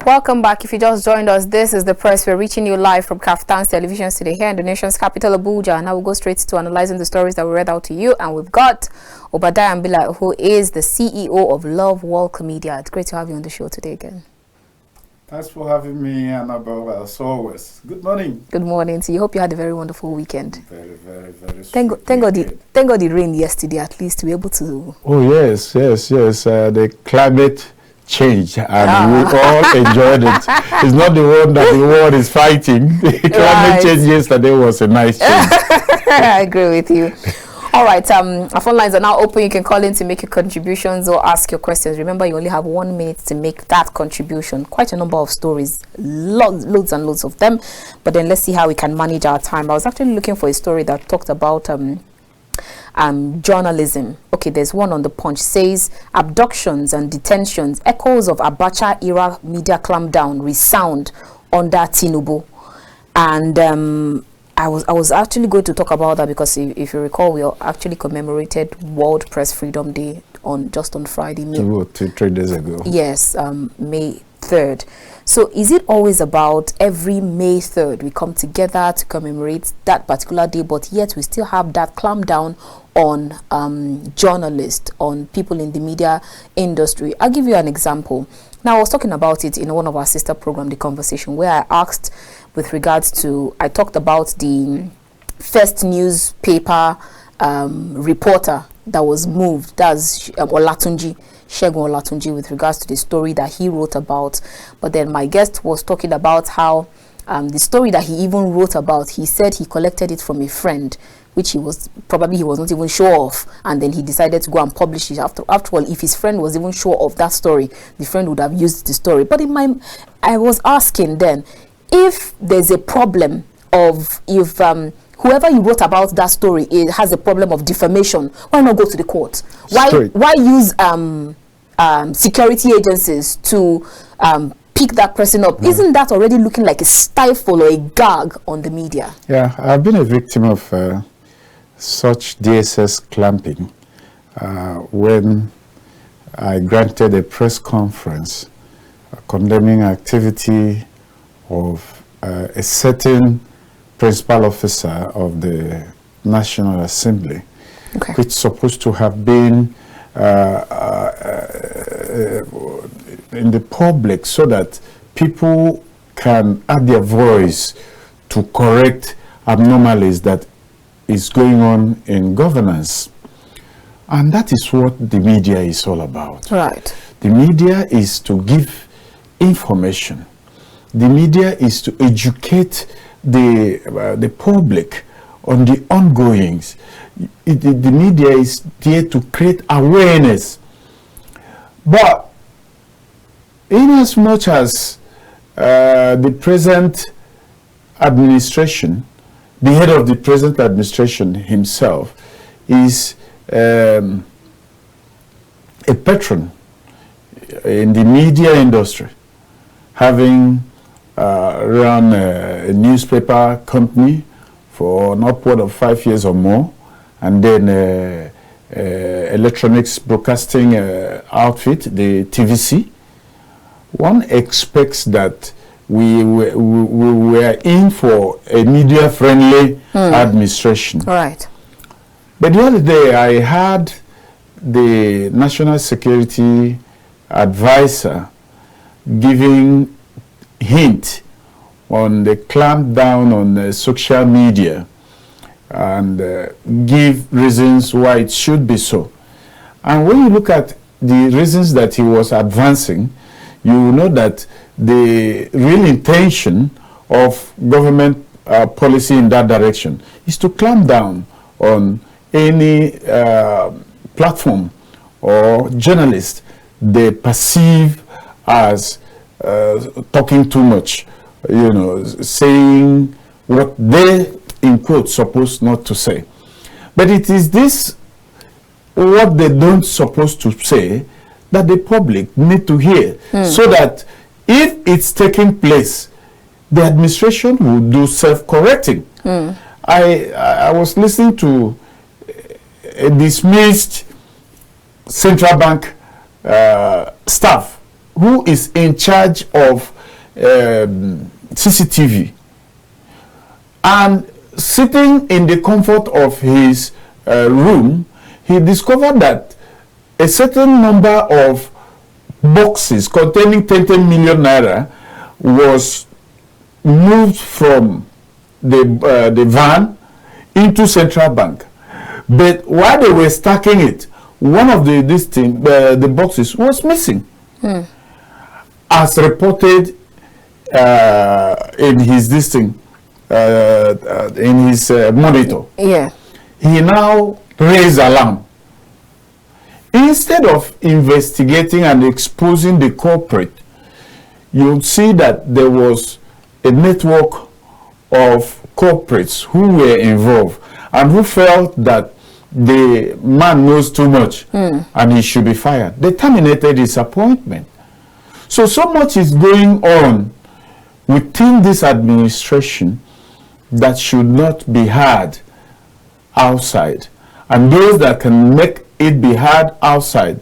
Welcome back. If you just joined us, this is The Press. We're reaching you live from KAFTAN's television today here in the nation's capital, Abuja. Now we'll go straight to analyzing the stories that we read out to you. And we've got Obadiah Mbila, who is the CEO of Lovewalk Media. It's great to have you on the show today again. Thanks for having me, Anabel, as always. Good morning. Good morning to you. Hope you had a very wonderful weekend. Very Thank God the rain yesterday, at least, to be able to... Oh, yes. The climate changed, and we all enjoyed it. It's not the one that the world is fighting. The climate change yesterday was a nice change. I agree with you. All right, our phone lines are now open. You can call in to make your contributions or ask your questions. Remember, you only have 1 minute to make that contribution. Quite a number of stories, loads and loads of them. But then let's see how we can manage our time. I was actually looking for a story that talked about journalism. Okay, there's one on the Punch, says abductions and detentions, echoes of Abacha era media clampdown resound under Tinubu. And I was actually going to talk about that because if you recall, we actually commemorated World Press Freedom Day on Friday, May 3 days ago. Yes, May 3rd. So is it always about every May 3rd we come together to commemorate that particular day, but yet we still have that clampdown on journalists, on people in the media industry? I'll give you an example. Now, I was talking about it in one of our sister programs, The Conversation, where I asked with regards to, I talked about the first newspaper reporter that was moved, that's Olatunji, Segun Olatunji, with regards to the story that he wrote about. But then my guest was talking about how the story that he even wrote about, he said he collected it from a friend, which he was not even sure of, and then he decided to go and publish it. After all, if his friend was even sure of that story, the friend would have used the story. But I was asking then, if there's a problem of, if whoever you wrote about that story has a problem of defamation, why not go to the court? Why use security agencies to pick that person up? Isn't that already looking like a stifle or a gag on the media? Yeah, I've been a victim of such DSS clamping when I granted a press conference condemning activity of a certain principal officer of the National Assembly, which is supposed to have been in the public so that people can add their voice to correct abnormalities that is going on in governance. And that is what the media is all about. Right. The media is to give information. The media is to educate the public on the ongoings. The media is there to create awareness. But in as much as the present administration, the head of the present administration himself is a patron in the media industry, having run a newspaper company for an upward of 5 years or more, and then electronics broadcasting outfit, the TVC. One expects that we were in for a media-friendly administration. Right. But the other day, I had the National Security Advisor giving hint on the clampdown on the social media and give reasons why it should be so. And when you look at the reasons that he was advancing, you know that the real intention of government policy in that direction is to clamp down on any platform or journalist they perceive as talking too much, saying what they, in quotes, supposed not to say. But it is this, what they don't supposed to say, that the public need to hear, so that if it's taking place, the administration will do self-correcting. I was listening to a dismissed central bank staff who is in charge of CCTV, and sitting in the comfort of his room, he discovered that a certain number of boxes containing 10 million naira was moved from the van into Central Bank. But while they were stacking it, one of the boxes was missing, as reported in his monitor. Yeah. He now raised alarm. Instead of investigating and exposing the culprit, you'll see that there was a network of culprits who were involved and who felt that the man knows too much and he should be fired. They terminated his appointment. So much is going on within this administration that should not be heard outside. And those that can make it be heard outside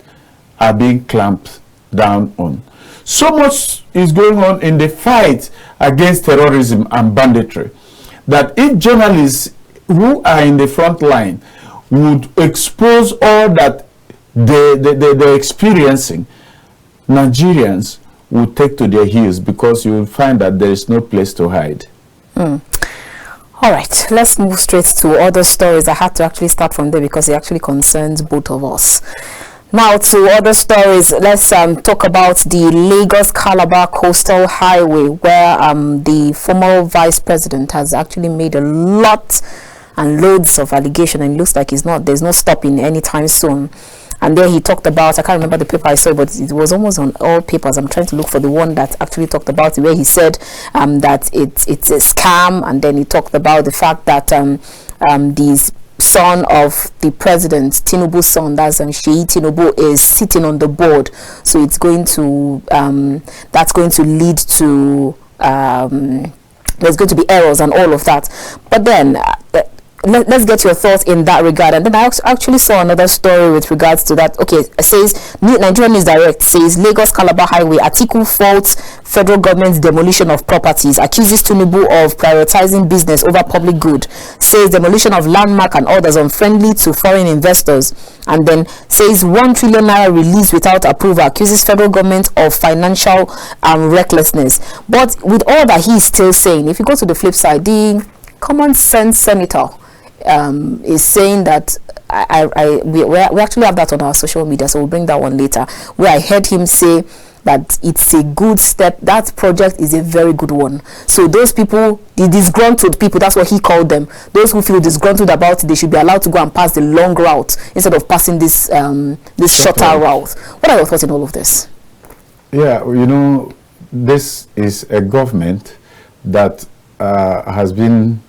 are being clamped down on. So much is going on in the fight against terrorism and banditry that if journalists who are in the front line would expose all that they're experiencing, Nigerians will take to their heels, because you will find that there is no place to hide. All right, let's move straight to other stories. I had to actually start from there because it actually concerns both of us. Now to other stories, let's talk about the Lagos-Calabar Coastal Highway, where the former vice president has actually made a lot and loads of allegations, and it looks like there's no stopping anytime soon. And there he talked about, I can't remember the paper I saw, but it was almost on all papers. I'm trying to look for the one that actually talked about it, where he said that it's a scam. And then he talked about the fact that the son of the president, Tinubu's son, that's Sheyi Tinubu, is sitting on the board. So it's going to that's going to lead to there's going to be errors and all of that. But then let's get your thoughts in that regard. And then I actually saw another story with regards to that. Okay, it says Nigerian News Direct says Lagos-Calabar Highway, Atiku faults federal government's demolition of properties, accuses Tinubu of prioritizing business over public good, says demolition of landmark and others unfriendly to foreign investors, and then says 1 trillion naira released without approval, accuses federal government of financial recklessness. But with all that he's still saying, if you go to the flip side, the common sense senator is saying that we actually have that on our social media, so we'll bring that one later, where I heard him say that it's a good step, that project is a very good one. So those people, the disgruntled people, that's what he called them, those who feel disgruntled about it, they should be allowed to go and pass the long route instead of passing this shorter route. What are your thoughts in all of this? Yeah, this is a government that has been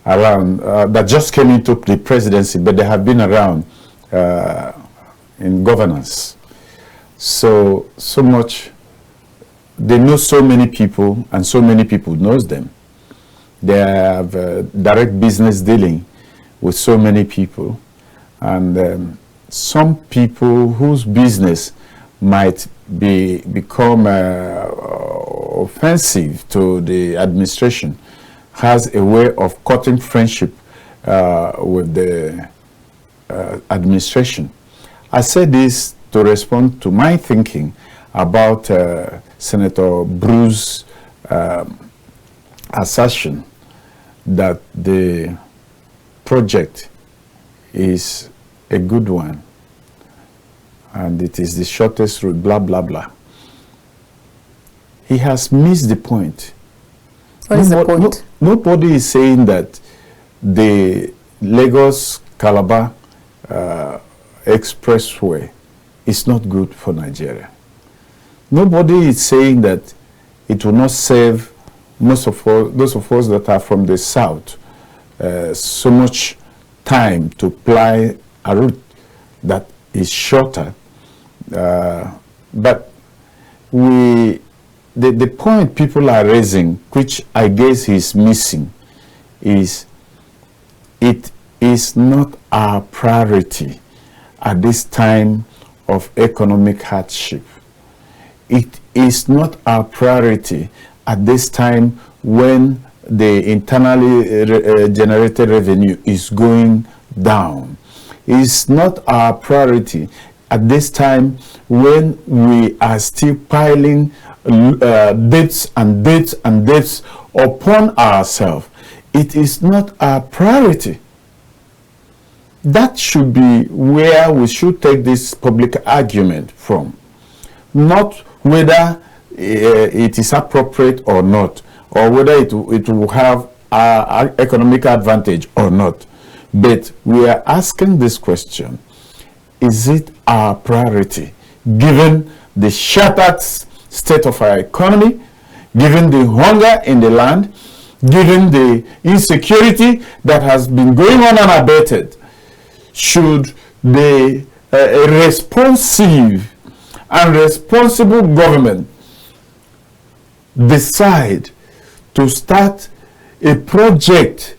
around, that just came into the presidency, but they have been around in governance. So much, they know so many people, and so many people knows them. They have direct business dealing with so many people, and some people whose business might become offensive to the administration has a way of cutting friendship with the administration. I say this to respond to my thinking about Senator Bruce's assertion that the project is a good one and it is the shortest route, blah, blah, blah. He has missed the point. What is the point? Nobody is saying that the Lagos-Calabar expressway is not good for Nigeria. Nobody is saying that it will not save those of us that are from the south so much time to ply a route that is shorter. But the point people are raising, which I guess is missing, is it is not our priority at this time of economic hardship. it is not our priority at this time when the internally generated revenue is going down. It's not our priority at this time when we are still piling debts and debts and debts upon ourselves. It is not our priority. That should be where we should take this public argument from, not whether it is appropriate or not, or whether it will have economic advantage or not. But we are asking this question: is it our priority, given the shattered state of our economy, given the hunger in the land, given the insecurity that has been going on unabated? Should the responsive and responsible government decide to start a project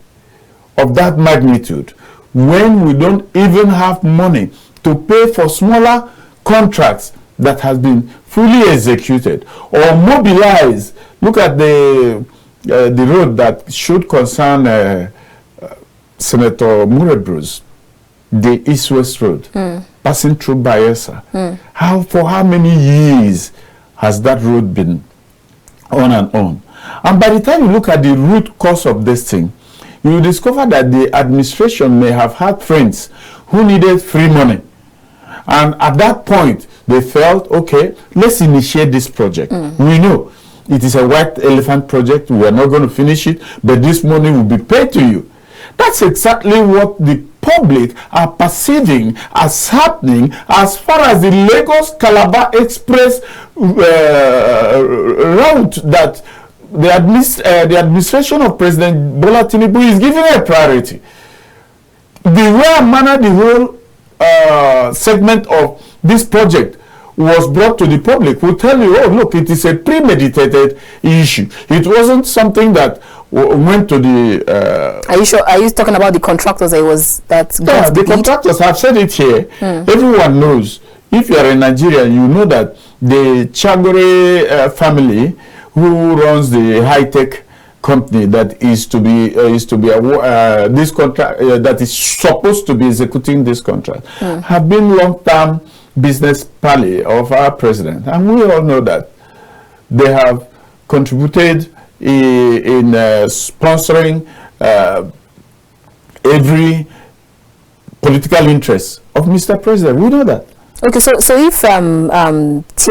of that magnitude when we don't even have money to pay for smaller contracts that has been fully executed, or mobilize? Look at the road that should concern Senator Murebru's, the East-West Road, passing through Bayelsa. For how many years has that road been on and on? And by the time you look at the root cause of this thing, you will discover that the administration may have had friends who needed free money. And at that point, they felt, okay, let's initiate this project. We know it is a white elephant project. We are not going to finish it, but this money will be paid to you. That's exactly what the public are perceiving as happening as far as the Lagos-Calabar Express route that the administration of President Bola Tinubu is giving a priority. The way and manner the whole segment of this project was brought to the public will tell you, oh, look, it is a premeditated issue. It wasn't something that went to the... Are you sure? Are you talking about the contractors? Yeah, the contractors have said it here. Everyone knows. If you are in Nigeria, you know that the Chagore family, who runs the high-tech company that is to be this contract that is supposed to be executing this contract, have been long-term business pally of our president, and we all know that they have contributed in sponsoring every political interest of Mr. President. We know that. Okay, so if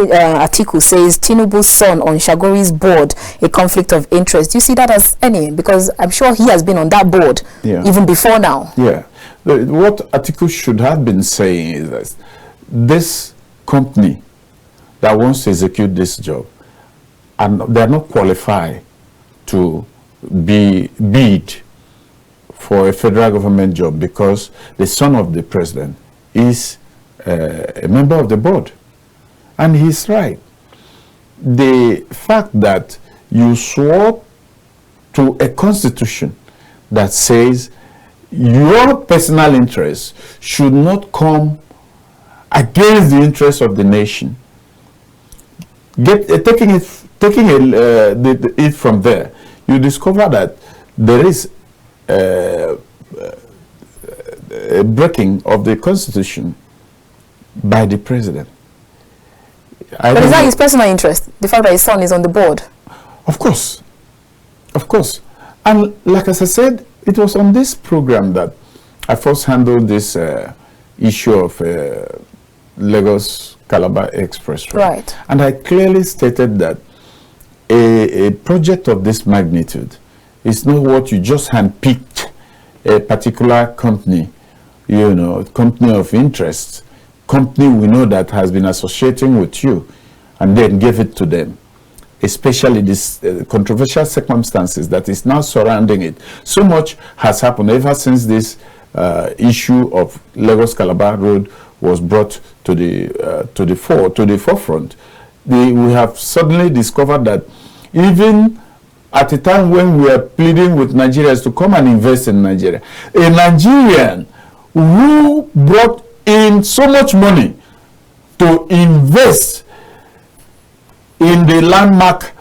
Atiku says Tinubu's son on Shagore's board a conflict of interest, do you see that as any? Because I'm sure he has been on that board even before now. Yeah. What Atiku should have been saying is that this company that wants to execute this job, and they are not qualified to bid for a federal government job because the son of the president is a member of the board. And he's right. The fact that you swore to a constitution that says your personal interests should not come against the interests of the nation, taking it from there, you discover that there is a breaking of the constitution by the president. But is that his personal interest, the fact that his son is on the board? Of course. Of course. And like as I said, it was on this program that I first handled this issue of Lagos-Calabar Express Road. Right. And I clearly stated that a project of this magnitude is not what you just handpicked a particular company, company of interest, company we know that has been associating with you, and then give it to them. Especially this controversial circumstances that is now surrounding it. So much has happened ever since this issue of Lagos-Calabar Road was brought to the forefront. We have suddenly discovered that even at a time when we are pleading with Nigerians to come and invest in Nigeria, a Nigerian who brought in so much money to invest in the landmark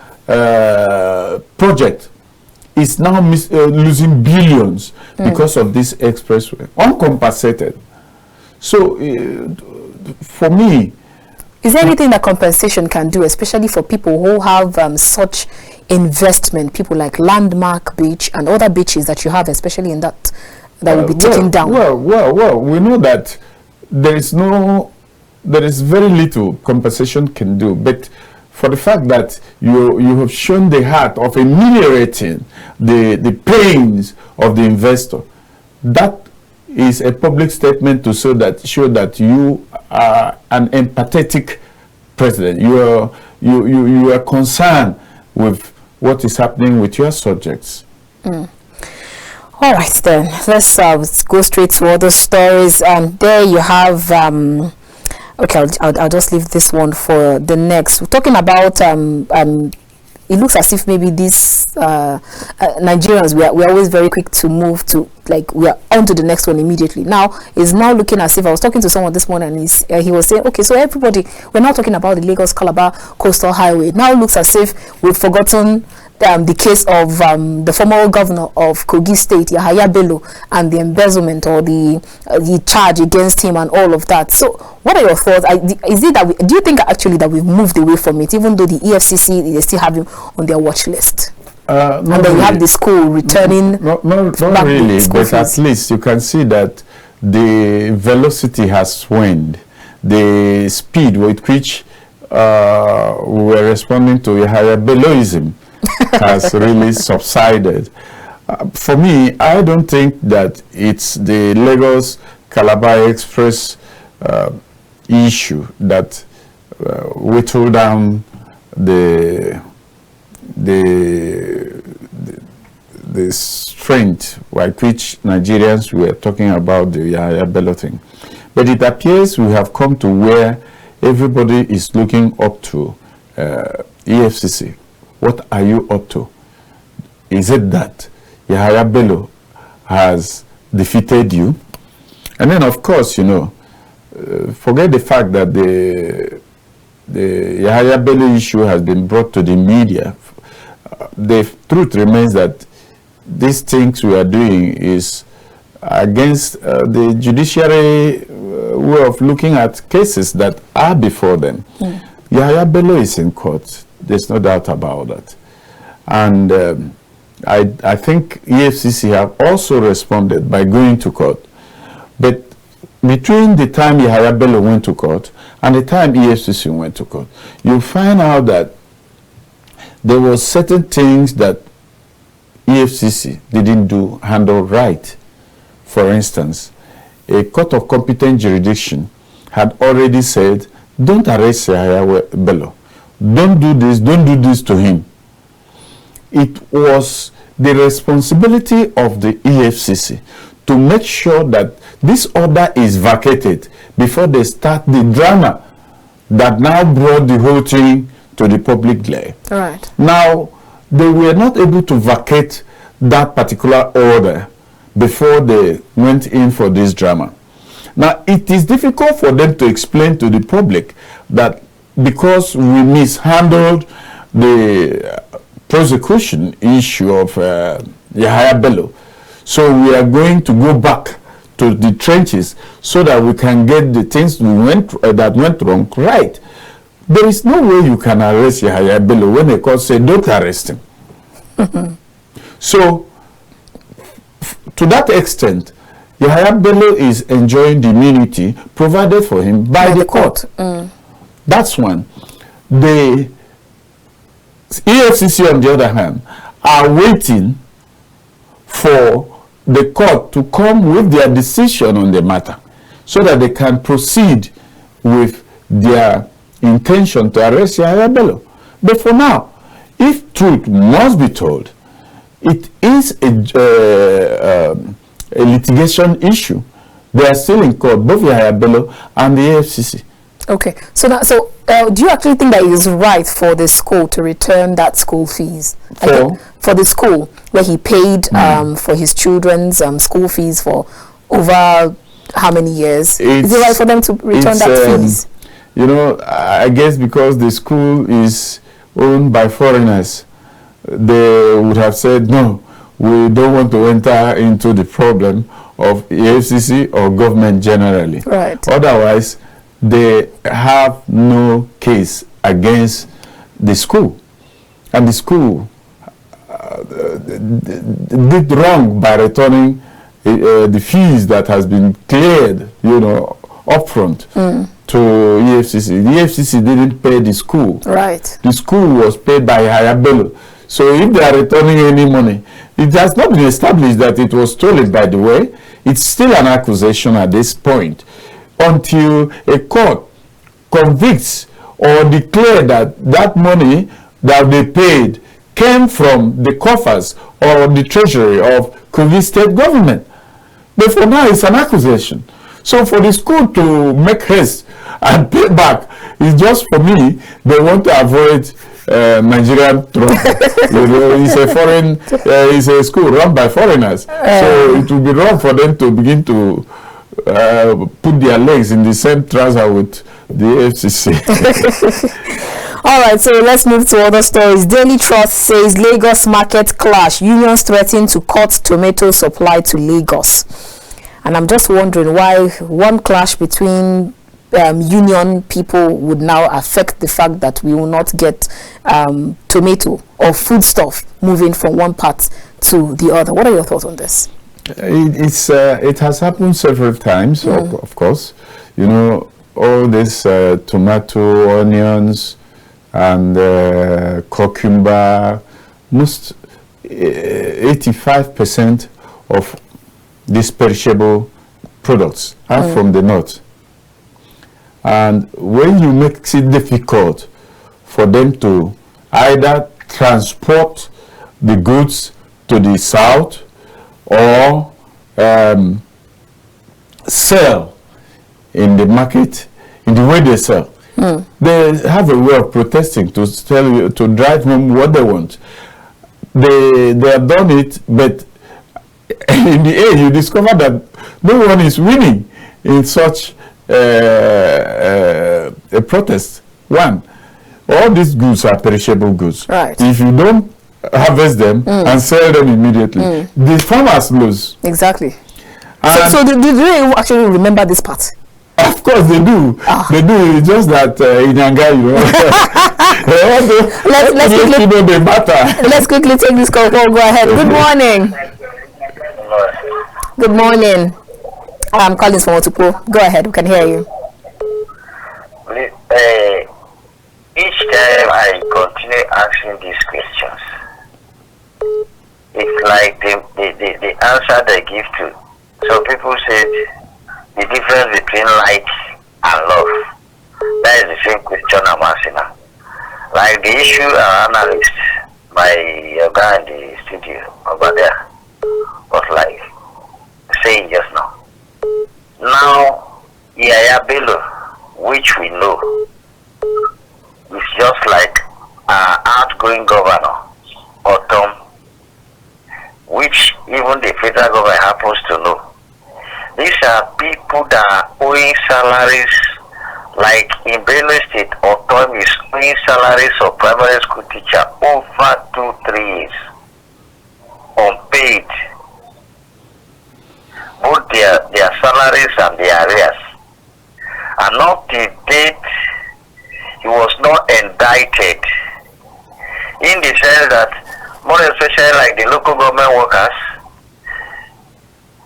project is now losing billions because of this expressway, uncompensated. So, for me, is there anything that compensation can do, especially for people who have such investment, people like Landmark Beach and other beaches that you have, especially in that will be taken down? Well, we know that there is very little compensation can do, but for the fact that you have shown the heart of ameliorating the pains of the investor, that is a public statement to show that you are an empathetic president. You are concerned with what is happening with your subjects. All right, then let's go straight to other stories. There you have. Okay, I'll just leave this one for the next. We're talking about it looks as if maybe these Nigerians, we're always very quick to move to, like, we are on to the next one immediately. Now it's now looking as if, I was talking to someone this morning and he was saying, okay, so everybody, we're now talking about the Lagos Calabar Coastal Highway. Now it looks as if we've forgotten the case of the former governor of Kogi State, Yahaya Bello, and the embezzlement or the charge against him and all of that. So what are your thoughts? Is it that do you think actually that we've moved away from it, even though the EFCC, they still have him on their watch list? And then really. You have the school returning. Not really, but at least you can see that the velocity has waned. The speed with which we were responding to Yahaya Belloism has really subsided. For me, I don't think that it's the Lagos Calabar Express issue that whittled down the strength with which Nigerians were talking about the Yahaya Bello thing. But it appears we have come to where everybody is looking up to EFCC. What are you up to? Is it that Yahaya Bello has defeated you? And then, of course, forget the fact that the Yahaya Bello issue has been brought to the media. The truth remains that these things we are doing is against the judiciary way of looking at cases that are before them. Yahaya Bello is in court. There's no doubt about that. And I think EFCC have also responded by going to court. But between the time Yahaya Bello went to court and the time EFCC went to court, you find out that there were certain things that EFCC didn't handle right. For instance, a court of competent jurisdiction had already said, don't arrest Yahaya Bello. Don't do this to him. It was the responsibility of the EFCC to make sure that this order is vacated before they start the drama that now brought the whole thing to the public glare. Right. Now, they were not able to vacate that particular order before they went in for this drama. Now, it is difficult for them to explain to the public that because we mishandled the prosecution issue of Yahaya Bello, so we are going to go back to the trenches so that we can get the things that went wrong right. There is no way you can arrest Yahaya Bello when the court said don't arrest him. So, to that extent, Yahaya Bello is enjoying the immunity provided for him by the court. That's one. The EFCC, on the other hand, are waiting for the court to come with their decision on the matter so that they can proceed with their intention to arrest Yahaya Bello. But for now, if truth must be told, it is a litigation issue. They are still in court, both Yahaya Bello and the AFCC. Okay, so do you actually think that it is right for the school to return that school fees? For the school where he paid for his children's school fees for over how many years? Is it right for them to return that fees? I guess because the school is owned by foreigners, they would have said, no, we don't want to enter into the problem of EFCC or government generally. Right. Otherwise, they have no case against the school. And the school did wrong by returning the fees that has been cleared, upfront to EFCC. The EFCC didn't pay the school. Right. The school was paid by Anabel. So if they are returning any money, it has not been established that it was stolen, by the way. It's still an accusation at this point until a court convicts or declares that that money that they paid came from the coffers or the treasury of Kogi state government. But for now, it's an accusation. So for the school to make haste and pay back is just, for me, they want to avoid Nigerian trouble. It's a foreign, it's a school run by foreigners. So it will be wrong for them to begin to put their legs in the same trouser with the FCC. All right, so let's move to other stories. Daily Trust says Lagos market clash. Unions threaten to cut tomato supply to Lagos. And I'm just wondering why one clash between union people would now affect the fact that we will not get tomato or foodstuff moving from one part to the other. What are your thoughts on this? It has happened several times, of course. All this tomato, onions, and cucumber, most 85% of these perishable products are from the north. And when you make it difficult for them to either transport the goods to the south or sell in the market in the way they sell, they have a way of protesting to tell you, to drive home what they want. They have done it, but in the end you discover that no one is winning in such a protest. One, all these goods are perishable goods. Right. If you don't harvest them and sell them immediately, the farmers lose. Exactly. So do they actually remember this part? Of course they do. They do. It's just that in Yanga, let's quickly take this call. Go ahead. Good morning. Good morning. I'm calling from Atiku. Go ahead. We can hear you. Each time I continue asking these questions, it's like the answer they give to. So people said the difference between like and love. That is the same question I'm asking now. Like the issue analyst, my guy in the studio Obadiah was like saying just now. Now, Mbila, which we know, is just like an outgoing governor, or Tom, which even the federal government happens to know. These are people that are owing salaries, like in Benue State, or Tom is owing salaries of primary school teacher over 2-3 years, unpaid. Both their salaries and their arrears. And up to date, he was not indicted, in the sense that, more especially like the local government workers,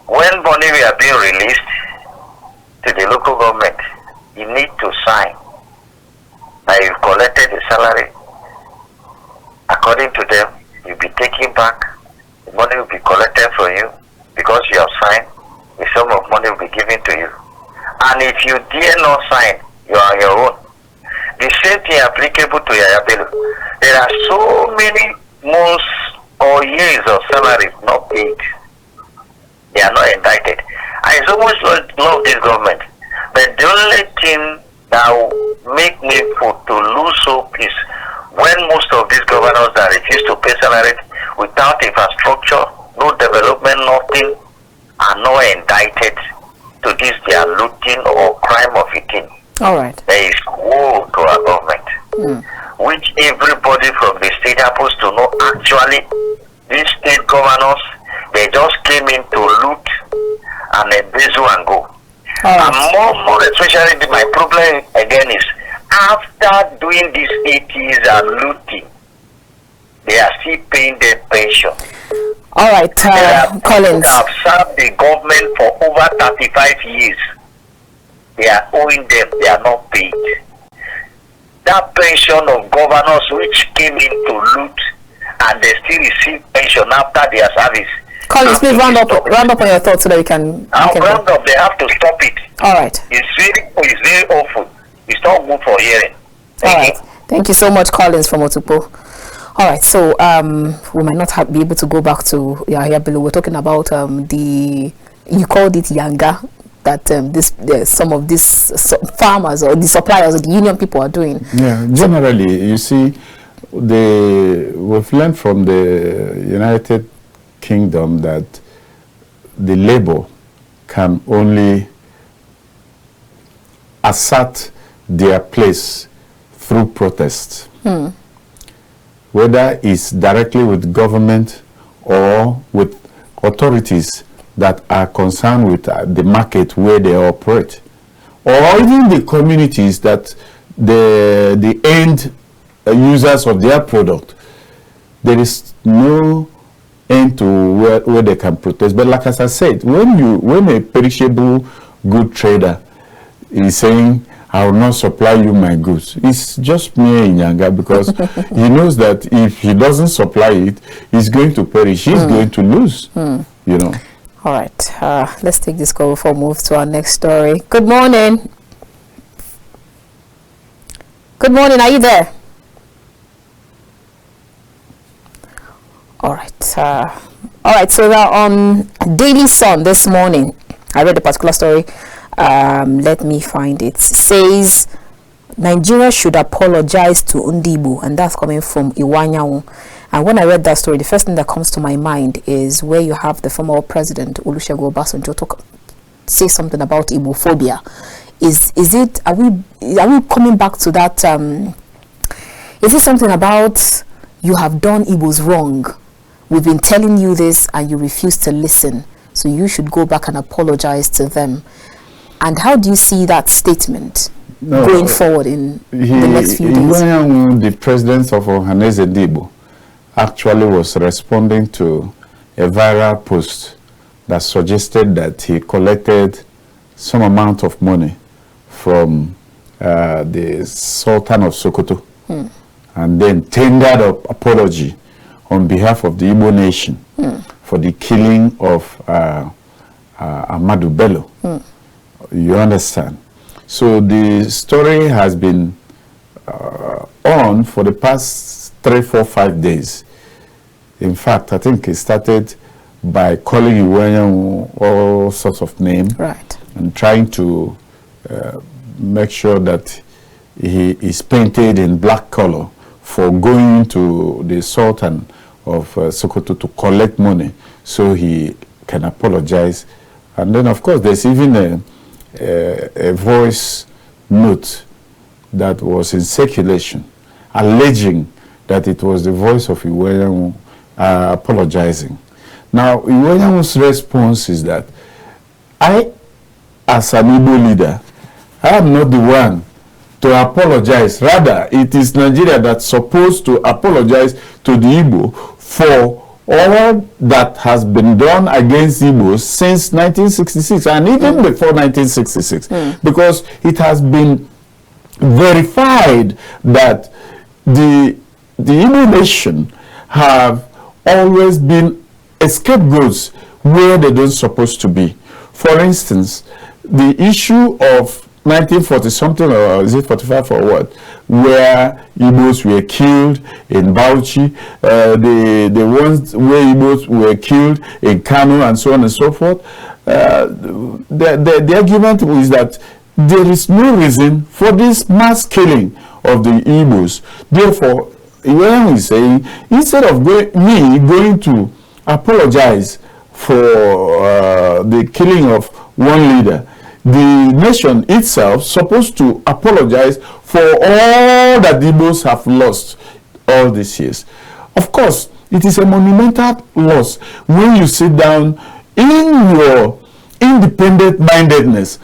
when money were being released to the local government, you need to sign that you've collected the salary. According to them, you'll be taking back, the money will be collected from you because you have signed. The sum of money will be given to you. And if you dare not sign, you are on your own. The same thing applicable to Mbila. There are so many months or years of salaries not paid. They are not indicted. I so much love this government. But the only thing that will make me to lose hope is when most of these governors that refuse to pay salaries without infrastructure, no development, nothing, are not indicted to this their looting or crime of eating. All right. There is woe to our government. which everybody from the state happens to know. Actually, these state governors, they just came in to loot and embezzle and go. And more especially, my problem again is, after doing these 8 years and looting, they are still paying their pension. All right, Collins. They have served the government for over 35 years. They are owing them, they are not paid. That pension of governors which came in to loot and they still receive pension after their service. Collins, please round up on your thoughts so that we can. Round up. They have to stop it. All right. It's very awful. It's not good for hearing. All right. Thank you so much, Collins from Otukpo. All right. So we might not be able to go back to here below. We're talking about you called it Yanga, that some of these farmers or the suppliers or the union people are doing. Yeah. Generally, you see, we've learned from the United Kingdom that the labor can only assert their place through protest, whether it's directly with government or with authorities that are concerned with the market where they operate, or even the communities that the end users of their product. There is no end to where they can protest. But like as I said, when a perishable good trader is saying, I will not supply you my goods, it's just mere Inyanga, because he knows that if he doesn't supply it, he's going to perish. He's going to lose. You know. All right. Let's take this call before we move to our next story. Good morning. Good morning. Are you there? All right. All right. So we're on Daily Sun this morning. I read a particular story. Let me find it. It says Nigeria should apologize to Ndibu, and that's coming from Iwanyawu. And when I read that story, the first thing that comes to my mind is where you have the former president Olusegun Obasanjo say something about Igbophobia. Are we coming back to that? Is it something about you have done Igbos wrong? We've been telling you this and you refuse to listen, so you should go back and apologize to them. And how do you see that statement going forward in the next few days? The president of Ohaneze Ndibo actually was responding to a viral post that suggested that he collected some amount of money from the Sultan of Sokoto and then tendered an apology on behalf of the Igbo nation for the killing of Ahmadu Bello. You understand? So the story has been on for the past 3, 4, 5 days. In fact, I think it started by calling Iwanyawu all sorts of names, right, and trying to make sure that he is painted in black color for going to the Sultan of Sokoto to collect money so he can apologize. And then, of course, there's even a voice note that was in circulation alleging that it was the voice of Iwanyawu apologizing. Now, Iwanyawu's response is that I, as an Igbo leader, I am not the one to apologize. Rather, it is Nigeria that's supposed to apologize to the Igbo for all that has been done against Igbos since 1966 and even before 1966, because it has been verified that the Igbo nation have always been scapegoats where they don't supposed to be. For instance, the issue of 1940 something, or is it 45 or what, where Igbos were killed in Bauchi, the ones where Igbos were killed in Kano, and so on and so forth. The argument is that there is no reason for this mass killing of the Igbos. Therefore, Iwanyawu is saying, instead of going to apologize for the killing of one leader, the nation itself supposed to apologize for all that the Igbos have lost all these years. Of course, it is a monumental loss when you sit down in your independent mindedness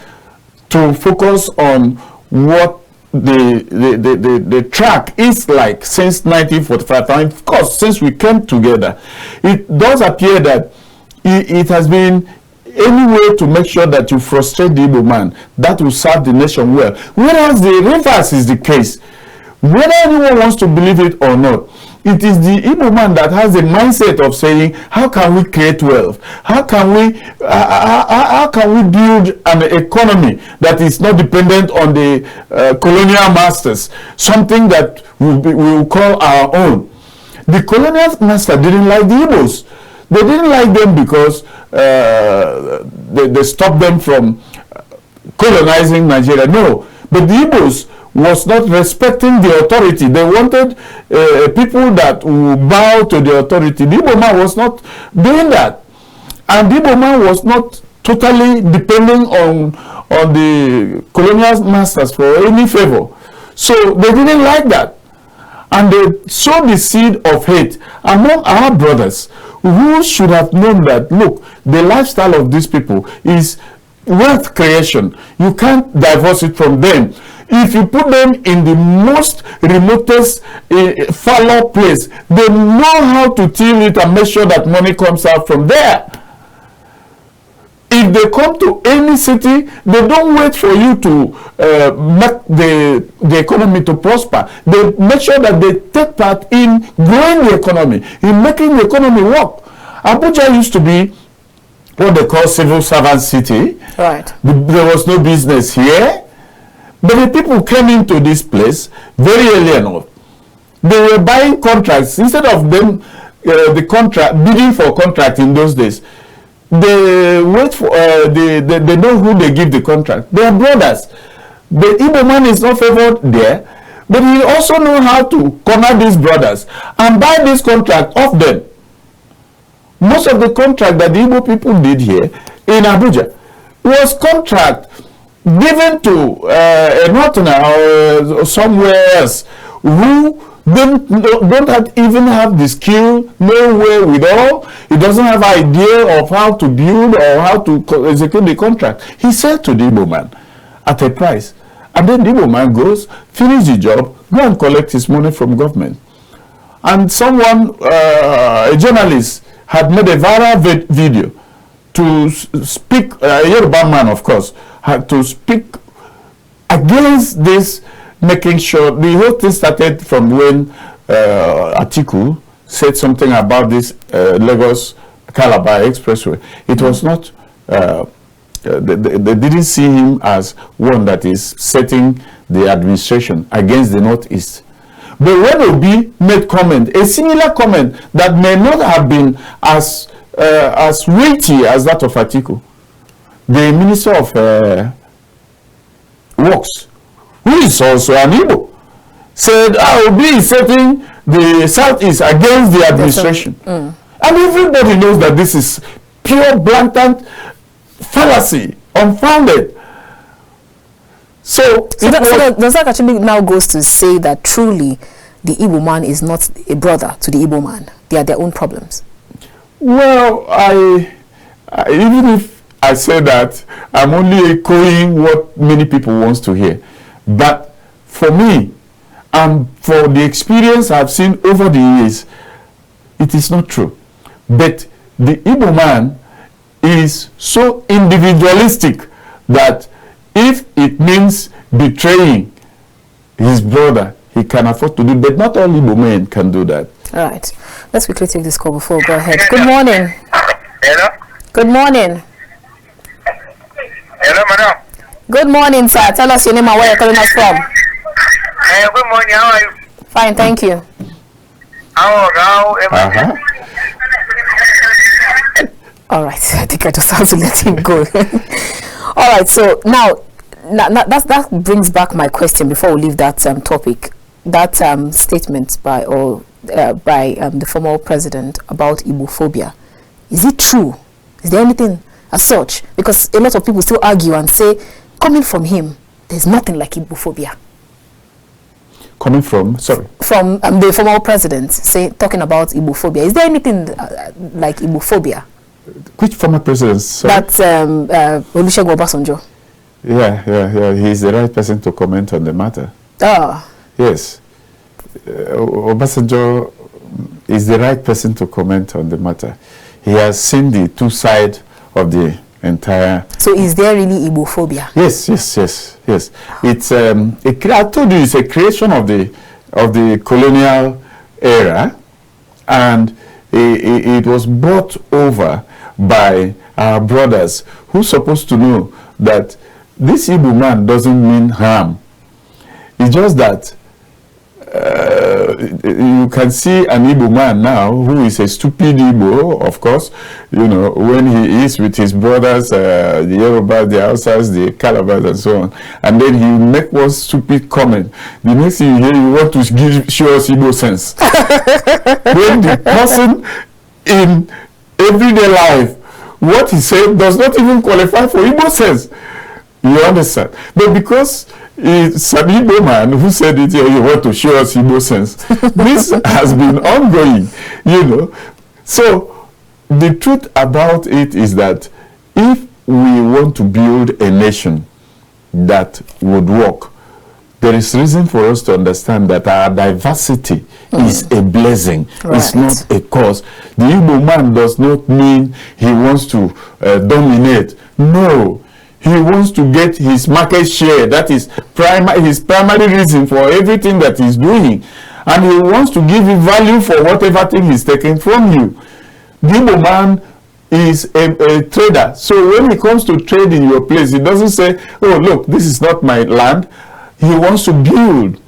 to focus on what the track is like since 1945. And of course, since we came together, it does appear that it has been any way to make sure that you frustrate the Igbo man that will serve the nation well. Whereas the reverse is the case. Whether anyone wants to believe it or not, it is the Igbo man that has the mindset of saying, how can we create wealth? How can we build an economy that is not dependent on the colonial masters, something that we will call our own? The colonial master didn't like the Igbos. They didn't like them because they stopped them from colonizing Nigeria. No, but the Igbos was not respecting the authority. They wanted people that would bow to the authority. The Igbo man was not doing that. And the Igbo man was not totally depending on the colonial masters for any favor. So they didn't like that. And they sowed the seed of hate among our brothers, who should have known that, look, the lifestyle of these people is wealth creation. You can't divorce it from them. If you put them in the most remotest fallow place, they know how to till it and make sure that money comes out from there. If they come to any city, they don't wait for you to make the economy to prosper. They make sure that they take part in growing the economy, in making the economy work. Abuja used to be what they call civil servant city. Right. There was no business here. But the people came into this place very early enough. They were buying contracts instead of them bidding for contract in those days. They wait for they know who they give the contract. They are brothers. The Igbo man is not favored there, but he also know how to corner these brothers and buy this contract off them. Most of the contract that the Igbo people did here in Abuja was contract given to a northerner or somewhere else who don't even have the skill, no wherewithal. He doesn't have idea of how to build or how to execute the contract. He said to the Igbo man at a price, and then the Igbo man goes, finish the job, go and collect his money from government. And someone, a journalist, had made a viral video to speak, a Yoruba man, of course, had to speak against this, making sure the whole thing started from when Atiku said something about this Lagos Calabar expressway. It was not, they didn't see him as one that is setting the administration against the Northeast. But when Obi made comment, a similar comment that may not have been as weighty as that of Atiku, the Minister of Works, who is also an Igbo, said, Obi is setting the Southeast against the administration. And everybody knows that this is pure, blatant fallacy, unfounded. So does that actually now goes to say that truly the Igbo man is not a brother to the Igbo man? They are their own problems. Well, even if I say that, I'm only echoing what many people want to hear. But for me, and for the experience I've seen over the years, it is not true. But the Igbo man is so individualistic that if it means betraying his brother, he can afford to do it. But not all Igbo men can do that. All right. Let's quickly take this call before we go ahead. Good morning. Hello? Good morning. Hello, madam. Good morning, sir. Tell us your name and where you're calling us from. Good morning. How are you? Fine, thank you. How everything? All right. I think I just have to let him go. All right. So now that brings back my question before we leave that topic. That statement by the former president about Igbophobia. Is it true? Is there anything as such? Because a lot of people still argue and say, coming from him, there's nothing like Igbophobia. Coming from, sorry? From the former president, talking about Igbophobia. Is there anything like Igbophobia? Which former president? Sorry? That's Olusegun Obasanjo. Yeah. He's the right person to comment on the matter. Ah. Yes. Obasanjo is the right person to comment on the matter. He has seen the two sides of the entire... So is there really Igbophobia? Yes. It's I told you, it's a creation of the colonial era, and it was brought over by our brothers who are supposed to know that this Igbo man doesn't mean harm. It's just that you can see an Igbo man now who is a stupid Igbo, of course, when he is with his brothers, the Yoruba, the Hausas, the Calabas, and so on. And then he make one stupid comment. The next thing you hear, you want to show us Igbo sense. When the person in everyday life, what he said does not even qualify for Igbo sense. You understand? But because it's an Igbo man who said it here, you want to show us Igbo sense. This has been ongoing, So the truth about it is that if we want to build a nation that would work, there is reason for us to understand that our diversity is a blessing. Right. It's not a curse. The Igbo man does not mean he wants to dominate. No. He wants to get his market share. That is his primary reason for everything that he's doing. And he wants to give you value for whatever thing he's taking from you. The Igbo man is a trader. So when he comes to trade in your place, he doesn't say, oh, look, this is not my land. He wants to build.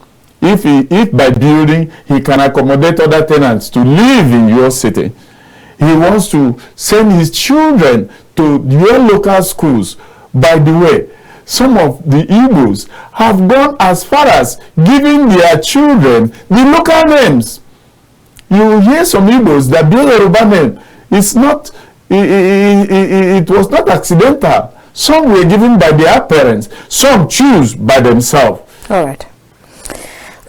If by building, he can accommodate other tenants to live in your city. He wants to send his children to your local schools. By the way, some of the Igbos have gone as far as giving their children the local names. You hear some Igbos that bear a Yoruba name. It was not accidental. Some were given by their parents. Some choose by themselves. All right.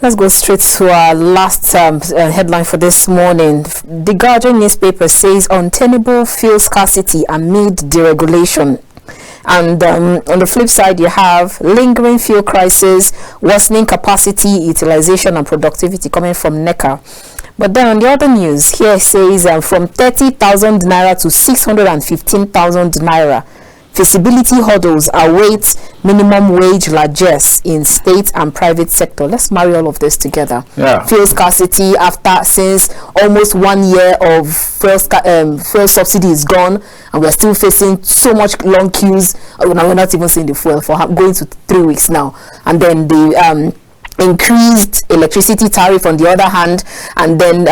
Let's go straight to our last headline for this morning. The Guardian newspaper says untenable fuel scarcity amid deregulation. And on the flip side, you have lingering fuel crisis, worsening capacity, utilization and productivity coming from NECA. But then on the other news, here it says from 30,000 naira to 615,000 naira. Feasibility hurdles await minimum wage largesse in state and private sector. Let's marry all of this together. Yeah. Fuel scarcity since almost 1 year of fuel subsidy is gone, and we're still facing so much long queues. We're not even seeing the fuel for going to 3 weeks now. And then the increased electricity tariff on the other hand, and then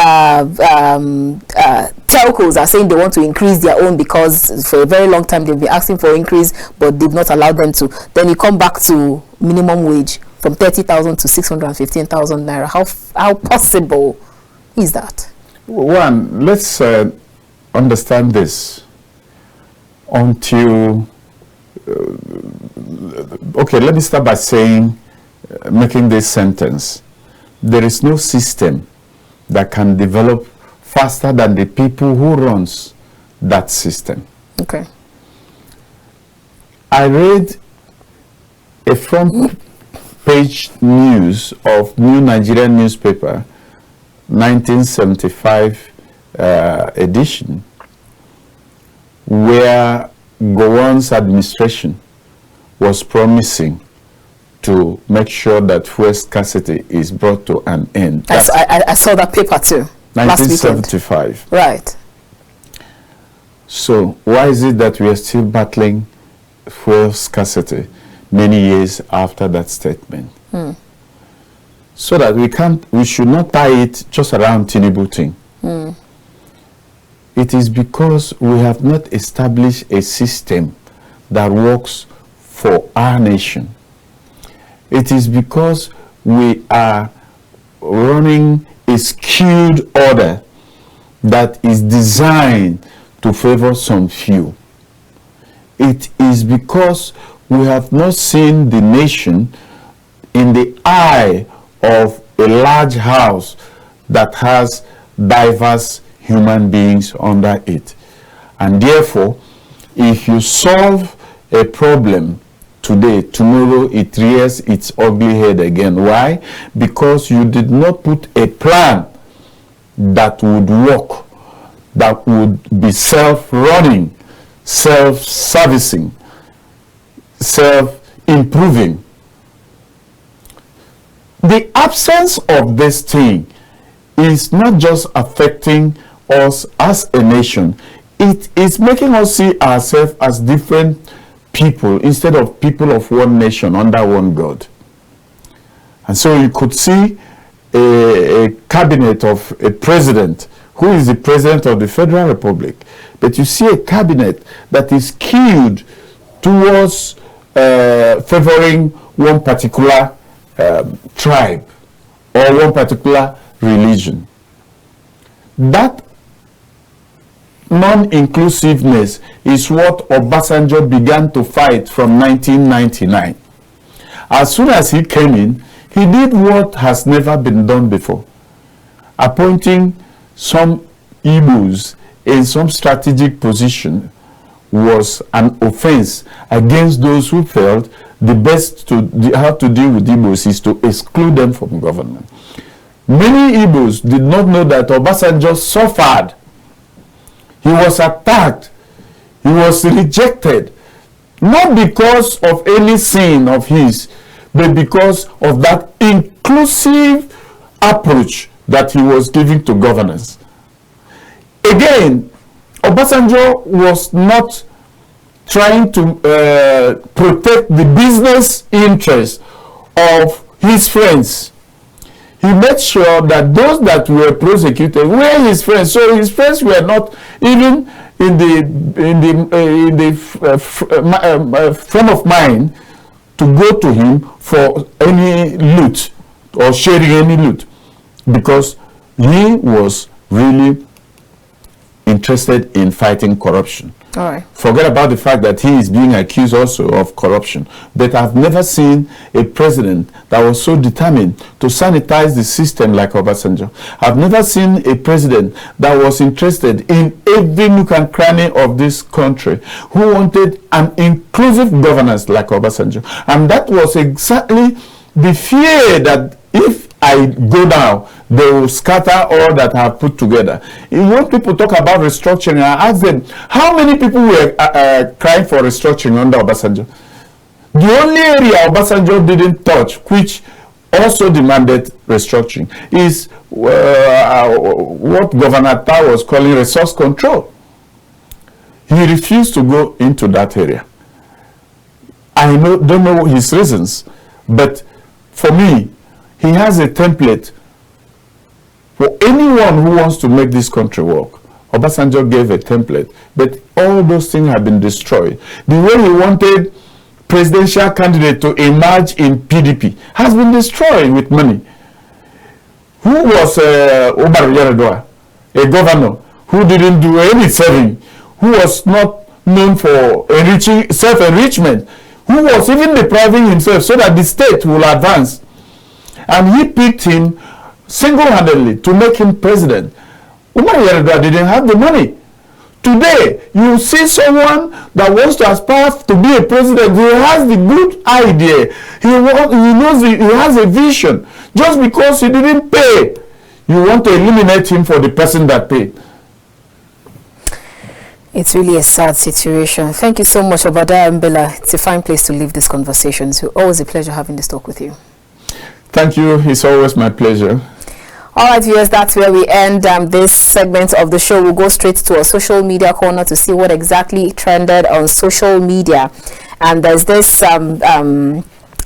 telcos are saying they want to increase their own because for a very long time they've been asking for increase, but they've not allowed them to. Then you come back to minimum wage from 30,000 to 615,000 naira. How possible is that? One, let's understand this until okay, let me start by saying, making this sentence, there is no system that can develop faster than the people who runs that system. Okay. I read a front page news of New Nigerian newspaper, 1975 edition, where Gowon's administration was promising to make sure that fuel scarcity is brought to an end. I saw that paper too. 1975. Right. So why is it that we are still battling fuel scarcity many years after that statement? So that we should not tie it just around Tinubu thing. It is because we have not established a system that works for our nation. It is because we are running a skewed order that is designed to favor some few. It is because we have not seen the nation in the eye of a large house that has diverse human beings under it. And therefore, if you solve a problem today, tomorrow it rears its ugly head again. Why? Because you did not put a plan that would work, that would be self-running, self-servicing, self-improving. The absence of this thing is not just affecting us as a nation, it is making us see ourselves as different people instead of people of one nation under one God. And so you could see a cabinet of a president who is the president of the Federal Republic, but you see a cabinet that is skewed towards favoring one particular tribe or one particular religion. That non-inclusiveness is what Obasanjo began to fight from 1999. As soon as he came in, he did what has never been done before. Appointing some Igbos in some strategic position was an offense against those who felt the best how to deal with Igbos is to exclude them from government. Many Igbos did not know that Obasanjo suffered. He was attacked. He was rejected. Not because of any sin of his, but because of that inclusive approach that he was giving to governance. Again, Obasanjo was not trying to protect the business interests of his friends. He made sure that those that were prosecuted were his friends. So his friends were not even in the frame of mind to go to him for any loot or sharing any loot, because he was really interested in fighting corruption. All right. Forget about the fact that he is being accused also of corruption. But I've never seen a president that was so determined to sanitize the system like Obasanjo. I've never seen a president that was interested in every nook and cranny of this country, who wanted an inclusive governance like Obasanjo. And that was exactly the fear that if I go down, they will scatter all that I have put together. When people talk about restructuring, I ask them, how many people were crying for restructuring under Obasanjo? The only area Obasanjo didn't touch, which also demanded restructuring, is what Governor Tah was calling resource control. He refused to go into that area. I don't know his reasons, but for me, he has a template for anyone who wants to make this country work. Obasanjo gave a template, but all those things have been destroyed. The way he wanted presidential candidate to emerge in PDP has been destroyed with money. Who was Obadiah, a governor who didn't do any serving, who was not known for self-enrichment, who was even depriving himself so that the state will advance. And he picked him single-handedly to make him president. Umar Yar'Adua didn't have the money. Today, you see someone that wants to aspire to be a president. He has the good idea. He has a vision. Just because he didn't pay, you want to eliminate him for the person that paid. It's really a sad situation. Thank you so much, Obadiah Mbila. It's a fine place to leave this conversation. It's always a pleasure having this talk with you. Thank you. It's always my pleasure. All right, viewers, that's where we end this segment of the show. We'll go straight to a social media corner to see what exactly trended on social media. And there's this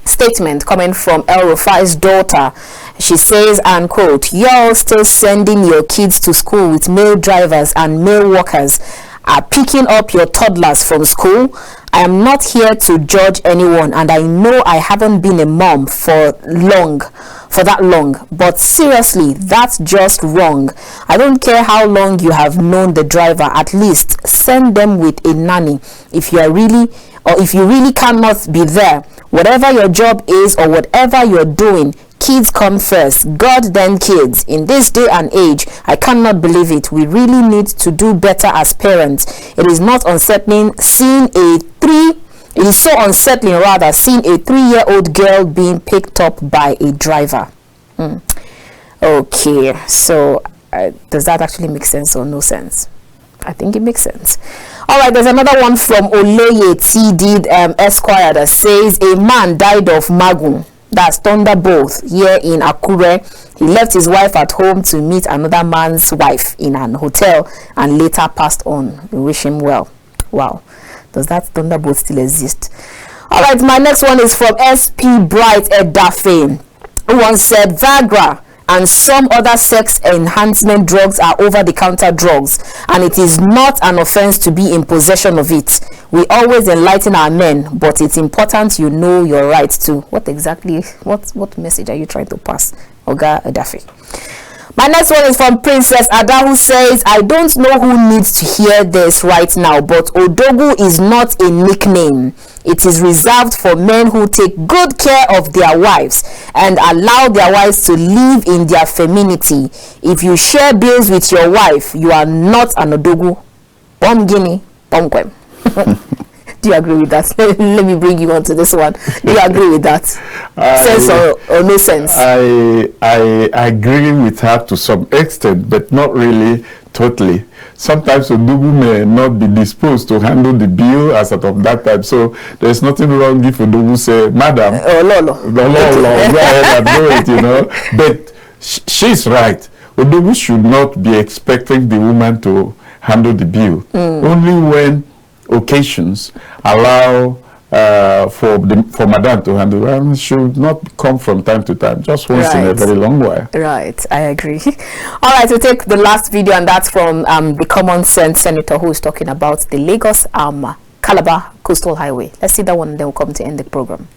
statement coming from El Rufai's daughter. She says, and quote, "Y'all still sending your kids to school with male drivers and male workers are picking up your toddlers from school. I am not here to judge anyone, and I know I haven't been a mom for that long, but seriously, that's just wrong. I don't care how long you have known the driver, at least send them with a nanny if you really cannot be there. Whatever your job is or whatever you're doing, Kids come first, God then kids. In this day and age, I cannot believe it. We really need to do better as parents. It is not unsettling seeing it is so unsettling rather seeing a 3-year-old girl being picked up by a driver. Okay, so does that actually make sense or no sense? I think it makes sense. All right, there's another one from Oloye TD Esquire that says a man died of magun, that's thunderbolt, here in Akure. He left his wife at home to meet another man's wife in an hotel and later passed on. We wish him well. Wow, does that thunderbolt still exist? All right, my next one is from SP Bright Edafe, who once said Viagra and some other sex enhancement drugs are over-the-counter drugs, and it is not an offense to be in possession of it. We always enlighten our men, but it's important you know your rights too. What message are you trying to pass, Oga Edafe? My next one is from Princess Ada, who says, I don't know who needs to hear this right now, but Odogu is not a nickname. It is reserved for men who take good care of their wives and allow their wives to live in their femininity. If you share bills with your wife, you are not an Odogu. Bom Guinea, Bomquem. Do you agree with that? Let me bring you on to this one. Do you agree with that? Sense or no sense? I agree with her to some extent, but not really totally. Sometimes Odogu may not be disposed to handle the bill as of that time. So there's nothing wrong if Odogu say, Madam, go ahead and do it, you know. But she's right. Odogu should not be expecting the woman to handle the bill. Only when occasions allow for Madame to handle, and should not come from time to time, just once in a very long while. Right, I agree. All right, we'll take the last video, and that's from the Common Sense Senator, who is talking about the Lagos Calabar Coastal Highway. Let's see that one, and then we'll come to end the program.